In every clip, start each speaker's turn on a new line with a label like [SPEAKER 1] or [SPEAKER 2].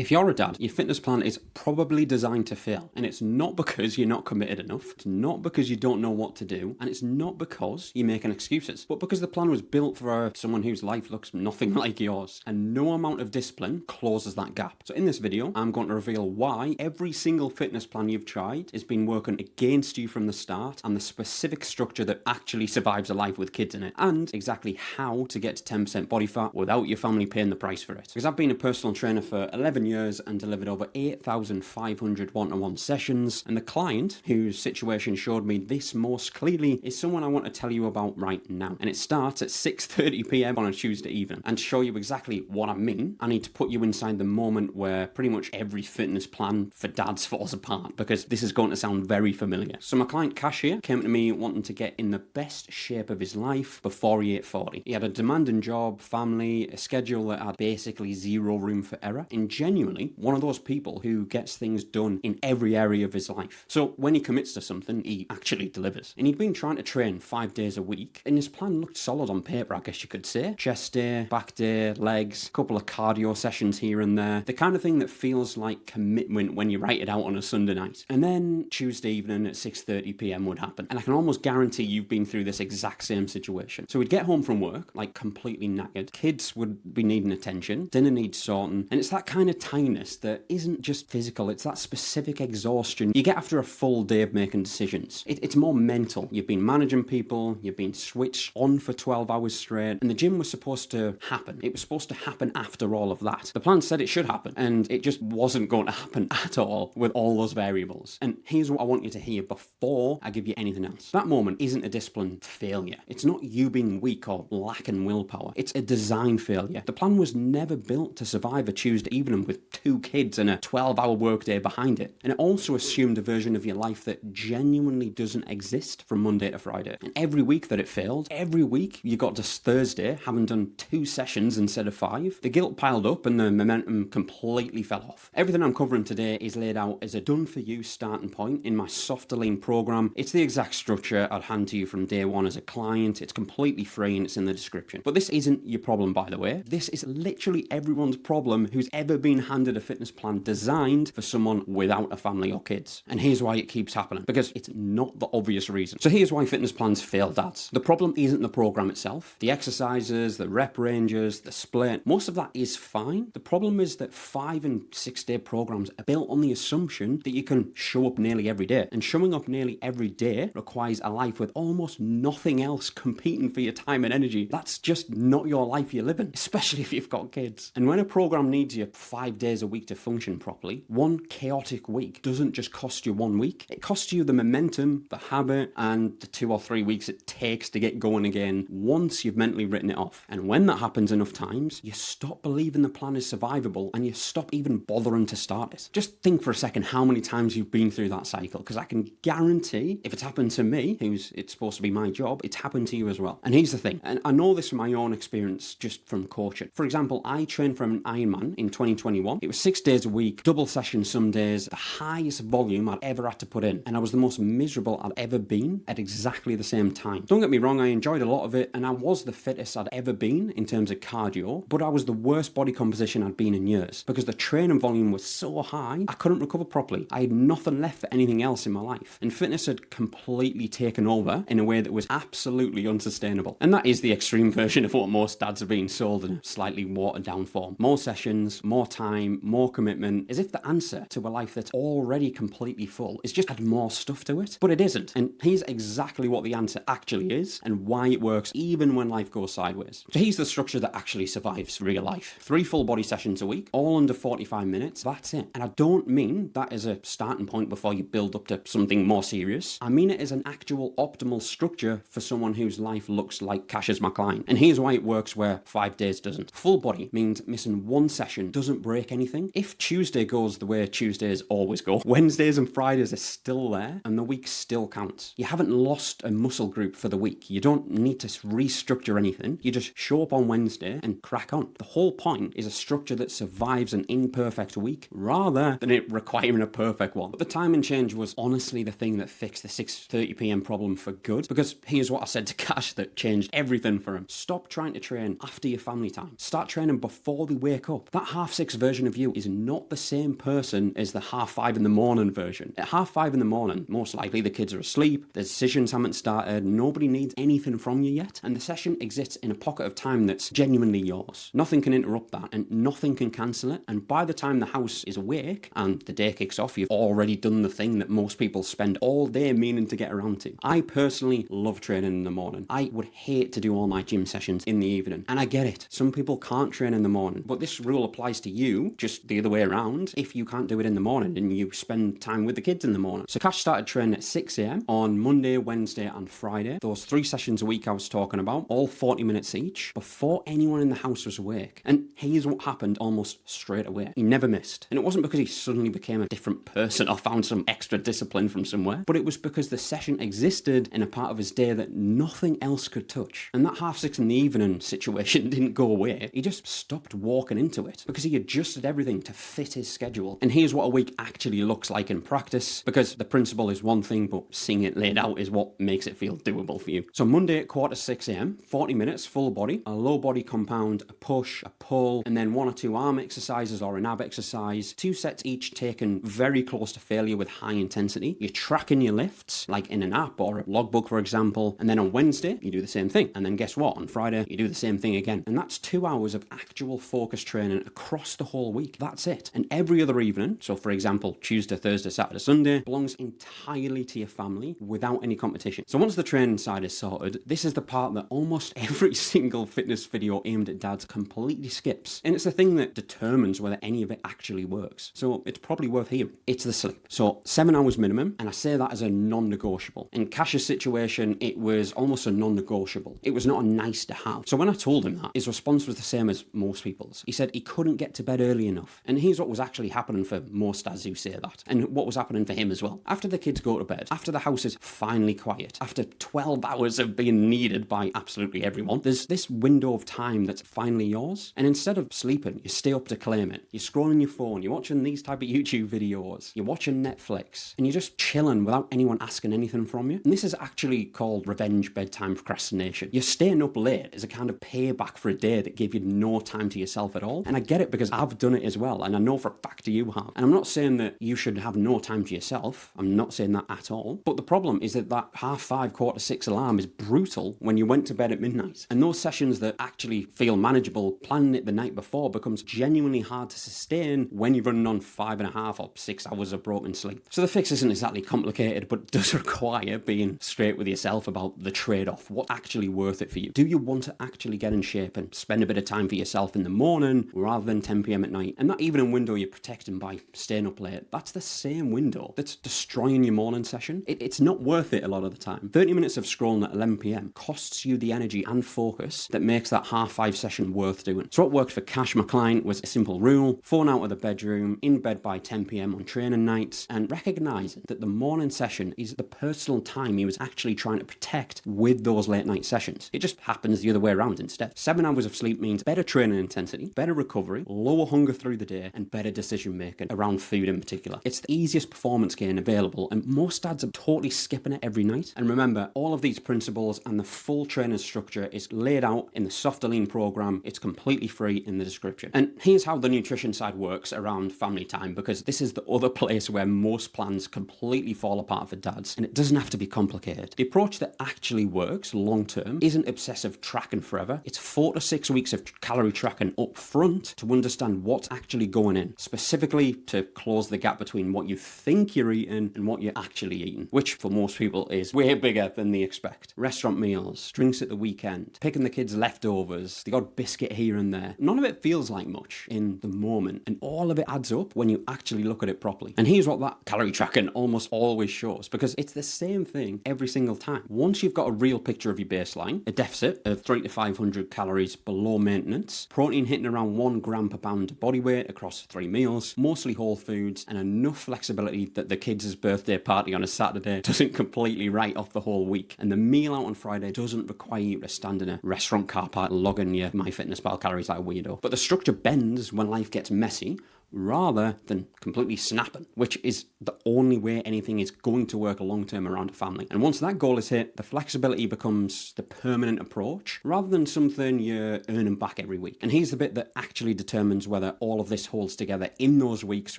[SPEAKER 1] If you're a dad, your fitness plan is probably designed to fail. And it's not because you're not committed enough, it's not because you don't know what to do, and it's not because you're making excuses, but because the plan was built for someone whose life looks nothing like yours. And no amount of discipline closes that gap. So in this video, I'm going to reveal why every single fitness plan you've tried has been working against you from the start, and the specific structure that actually survives a life with kids in it, and exactly how to get to 10% body fat without your family paying the price for it. Because I've been a personal trainer for 11 years and delivered over 8,500 one-to-one sessions, and the client whose situation showed me this most clearly is someone I want to tell you about right now. And it starts at 6:30 p.m. on a Tuesday evening. And to show you exactly what I mean, I need to put you inside the moment where pretty much every fitness plan for dads falls apart, because this is going to sound very familiar. So my client Cash here came to me wanting to get in the best shape of his life before he hit 40. He had a demanding job, family, a schedule that had basically zero room for error, and genuinely one of those people who gets things done in every area of his life. So when he commits to something, he actually delivers. And he'd been trying to train 5 days a week, and his plan looked solid on paper, I guess you could say. Chest day, back day, legs, a couple of cardio sessions here and there. The kind of thing that feels like commitment when you write it out on a Sunday night. And then Tuesday evening at 6:30 p.m. would happen. And I can almost guarantee you've been through this exact same situation. So we'd get home from work, like completely knackered. Kids would be needing attention. Dinner needs sorting. And it's that kind of tiredness that isn't just physical, it's that specific exhaustion you get after a full day of making decisions. It's more mental. You've been managing people, you've been switched on for 12 hours straight, and the gym was supposed to happen. It was supposed to happen after all of that. The plan said it should happen, and it just wasn't going to happen at all with all those variables. And here's what I want you to hear before I give you anything else. That moment isn't a discipline failure. It's not you being weak or lacking willpower. It's a design failure. The plan was never built to survive a Tuesday evening with 2 kids and a 12-hour workday behind it. And it also assumed a version of your life that genuinely doesn't exist from Monday to Friday. And every week that it failed, every week you got to Thursday having done 2 sessions instead of 5, the guilt piled up and the momentum completely fell off. Everything I'm covering today is laid out as a done-for-you starting point in my Softer Lean program. It's the exact structure I'd hand to you from day one as a client. It's completely free and it's in the description. But this isn't your problem, by the way. This is literally everyone's problem who's ever been handed a fitness plan designed for someone without a family or kids. And here's why it keeps happening, because it's not the obvious reason. So here's why fitness plans fail dads. The problem isn't the program itself, the exercises, the rep ranges, the split. Most of that is fine. The problem is that 5 and 6 day programs are built on the assumption that you can show up nearly every day. And showing up nearly every day requires a life with almost nothing else competing for your time and energy. That's just not your life you're living, especially if you've got kids. And when a program needs you 5 days a week to function properly, one chaotic week doesn't just cost you 1 week. It costs you the momentum, the habit, and the 2 or 3 weeks it takes to get going again once you've mentally written it off. And when that happens enough times, you stop believing the plan is survivable and you stop even bothering to start it. Just think for a second how many times you've been through that cycle, because I can guarantee if it's happened to me, it's supposed to be my job, it's happened to you as well. And here's the thing, and I know this from my own experience just from coaching. For example, I trained for an Ironman in 2021. It was 6 days a week, double sessions some days, the highest volume I'd ever had to put in, and I was the most miserable I'd ever been at exactly the same time. Don't get me wrong, I enjoyed a lot of it, and I was the fittest I'd ever been in terms of cardio, but I was the worst body composition I'd been in years, because the training volume was so high, I couldn't recover properly. I had nothing left for anything else in my life, and fitness had completely taken over in a way that was absolutely unsustainable. And that is the extreme version of what most dads are being sold in a slightly watered down form. More sessions, more time, more commitment, as if the answer to a life that's already completely full is just add more stuff to it. But it isn't. And here's exactly what the answer actually is and why it works even when life goes sideways. So here's the structure that actually survives real life. 3 full body sessions a week, all under 45 minutes. That's it. And I don't mean that as a starting point before you build up to something more serious. I mean it as an actual optimal structure for someone whose life looks like Cash as my client. And here's why it works where 5 days doesn't. Full body means missing 1 session doesn't break anything. If Tuesday goes the way Tuesdays always go, Wednesdays and Fridays are still there and the week still counts. You haven't lost a muscle group for the week. You don't need to restructure anything. You just show up on Wednesday and crack on. The whole point is a structure that survives an imperfect week rather than it requiring a perfect one. But the timing change was honestly the thing that fixed the 6:30 p.m. problem for good, because here's what I said to Cash that changed everything for him. Stop trying to train after your family time. Start training before they wake up. That 6:30 version of you is not the same person as the 5:30 in the morning version. At 5:30 in the morning, most likely the kids are asleep, the decisions haven't started, nobody needs anything from you yet, and the session exists in a pocket of time that's genuinely yours. Nothing can interrupt that, and nothing can cancel it, and by the time the house is awake and the day kicks off, you've already done the thing that most people spend all day meaning to get around to. I personally love training in the morning. I would hate to do all my gym sessions in the evening, and I get it. Some people can't train in the morning, but this rule applies to you, just the other way around. If you can't do it in the morning, then you spend time with the kids in the morning. So Cash started training at 6 a.m. on Monday, Wednesday, and Friday. Those 3 sessions a week I was talking about, all 40 minutes each, before anyone in the house was awake. And here's what happened almost straight away. He never missed. And it wasn't because he suddenly became a different person or found some extra discipline from somewhere, but it was because the session existed in a part of his day that nothing else could touch. And that 6:30 in the evening situation didn't go away. He just stopped walking into it because he adjusted everything to fit his schedule. And here's what a week actually looks like in practice, because the principle is one thing, but seeing it laid out is what makes it feel doable for you. So Monday at 5:45 a.m, 40 minutes, full body, a low body compound, a push, a pull, and then 1 or 2 arm exercises or an ab exercise, 2 sets each taken very close to failure with high intensity. You're tracking your lifts, like in an app or a logbook, for example, and then on Wednesday, you do the same thing. And then guess what? On Friday, you do the same thing again. And that's 2 hours of actual focus training across the whole week. That's it. And every other evening, so for example, Tuesday, Thursday, Saturday, Sunday, belongs entirely to your family without any competition. So once the training side is sorted, this is the part that almost every single fitness video aimed at dads completely skips. And it's the thing that determines whether any of it actually works. So it's probably worth hearing. It's the sleep. So 7 hours minimum, and I say that as a non-negotiable. In Cash's situation, it was almost a non-negotiable. It was not a nice to have. So when I told him that, his response was the same as most people's. He said he couldn't get to bed early enough. And here's what was actually happening for most dads who say that, and what was happening for him as well. After the kids go to bed, after the house is finally quiet, after 12 hours of being needed by absolutely everyone, there's this window of time that's finally yours. And instead of sleeping, you stay up to claim it. You're scrolling your phone, you're watching these type of YouTube videos, you're watching Netflix, and you're just chilling without anyone asking anything from you. And this is actually called revenge bedtime procrastination. You're staying up late as a kind of payback for a day that gave you no time to yourself at all. And I get it because I've done it as well, and I know for a fact you have. And I'm not saying that you should have no time to yourself. I'm not saying that at all. But the problem is that 5:30, 5:45 alarm is brutal when you went to bed at midnight. And those sessions that actually feel manageable, planning it the night before becomes genuinely hard to sustain when you're running on 5.5 or 6 hours of broken sleep. So the fix isn't exactly complicated, but does require being straight with yourself about the trade-off. What's actually worth it for you? Do you want to actually get in shape and spend a bit of time for yourself in the morning rather than 10 p.m. at night? And that evening window you're protecting by staying up late, that's the same window that's destroying your morning session. It's not worth it a lot of the time. 30 minutes of scrolling at 11 p.m. costs you the energy and focus that makes that 5:30 session worth doing. So what worked for Cash, my client, was a simple rule: phone out of the bedroom, in bed by 10 p.m. on training nights, and recognizing that the morning session is the personal time he was actually trying to protect with those late night sessions. It just happens the other way around instead. 7 hours of sleep means better training intensity, better recovery, lower hunger through the day, and better decision making around food in particular. It's the easiest performance gain available, and most dads are totally skipping it every night. And remember, all of these principles and the full training structure is laid out in the Softer Lean program. It's completely free in the description. And here's how the nutrition side works around family time, because this is the other place where most plans completely fall apart for dads, and it doesn't have to be complicated. The approach that actually works long term isn't obsessive tracking forever. It's 4 to 6 weeks of calorie tracking up front to understand what's actually going in, specifically to close the gap between what you think you're eating and what you're actually eating, which for most people is way bigger than they expect. Restaurant meals, drinks at the weekend, picking the kids' leftovers, the odd biscuit here and there. None of it feels like much in the moment, and all of it adds up when you actually look at it properly. And here's what that calorie tracking almost always shows, because it's the same thing every single time. Once you've got a real picture of your baseline, a deficit of 300 to 500 calories below maintenance, protein hitting around 1 gram per pound of body weight across 3 meals, mostly whole foods, and enough flexibility that the kids' birthday party on a Saturday doesn't completely write off the whole week, and the meal out on Friday doesn't require you to stand in a restaurant car park logging your MyFitnessPal calories like a weirdo. But the structure bends when life gets messy, rather than completely snapping, which is the only way anything is going to work long term around a family. And once that goal is hit, the flexibility becomes the permanent approach rather than something you're earning back every week. And here's the bit that actually determines whether all of this holds together in those weeks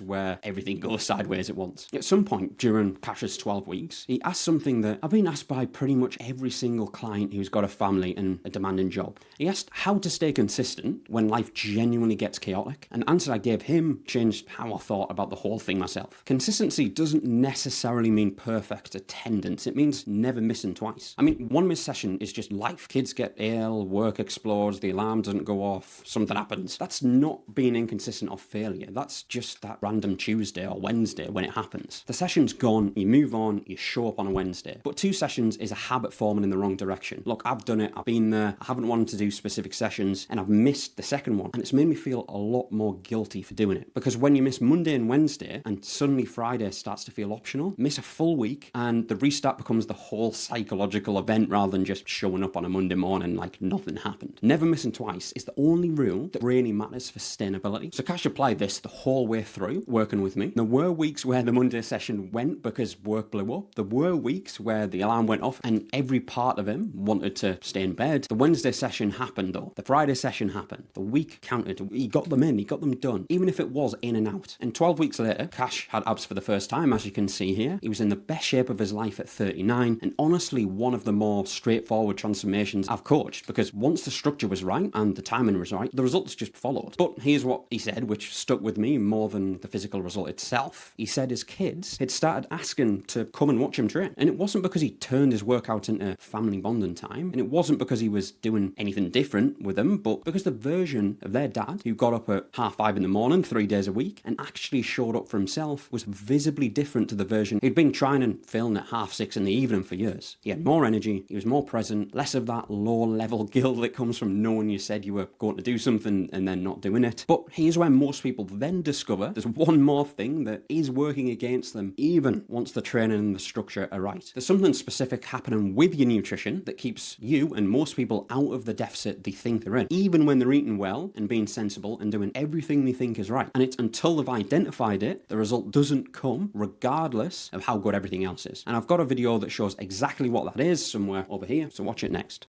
[SPEAKER 1] where everything goes sideways at once. At some point during Cash's 12 weeks, he asked something that I've been asked by pretty much every single client who's got a family and a demanding job. He asked how to stay consistent when life genuinely gets chaotic. And the answer I gave him changed how I thought about the whole thing myself. Consistency doesn't necessarily mean perfect attendance. It means never missing twice. I mean, one missed session is just life. Kids get ill, work explodes, the alarm doesn't go off, something happens. That's not being inconsistent or failure. That's just that random Tuesday or Wednesday when it happens. The session's gone, you move on, you show up on a Wednesday. But 2 sessions is a habit forming in the wrong direction. Look, I've done it, I've been there, I haven't wanted to do specific sessions, and I've missed the second one. And it's made me feel a lot more guilty for doing it. Because when you miss Monday and Wednesday, and suddenly Friday starts to feel optional, miss a full week, and the restart becomes the whole psychological event rather than just showing up on a Monday morning like nothing happened. Never missing twice is the only rule that really matters for sustainability. So Cash applied this the whole way through, working with me. There were weeks where the Monday session went because work blew up. There were weeks where the alarm went off and every part of him wanted to stay in bed. The Wednesday session happened though. The Friday session happened. The week counted. He got them in. He got them done. Even if it was in and out. And 12 weeks later, Cash had abs for the first time, as you can see here. He was in the best shape of his life at 39, and honestly one of the more straightforward transformations I've coached, because once the structure was right and the timing was right, the results just followed. But here's what he said, which stuck with me more than the physical result itself. He said his kids had started asking to come and watch him train, and it wasn't because he turned his workout into family bonding time, and it wasn't because he was doing anything different with them, but because the version of their dad, who got up at 5:30 in the morning 3 days a week and actually showed up for himself, was visibly different to the version who'd been trying and failing at 6:30 in the evening for years. He had more energy, he was more present, less of that low-level guilt that comes from knowing you said you were going to do something and then not doing it. But here's where most people then discover there's one more thing that is working against them, even once the training and the structure are right. There's something specific happening with your nutrition that keeps you and most people out of the deficit they think they're in, even when they're eating well and being sensible and doing everything they think is right. And it's until they've identified it, the result doesn't come, regardless of how good everything else is. And I've got a video that shows exactly what that is somewhere over here, so watch it next.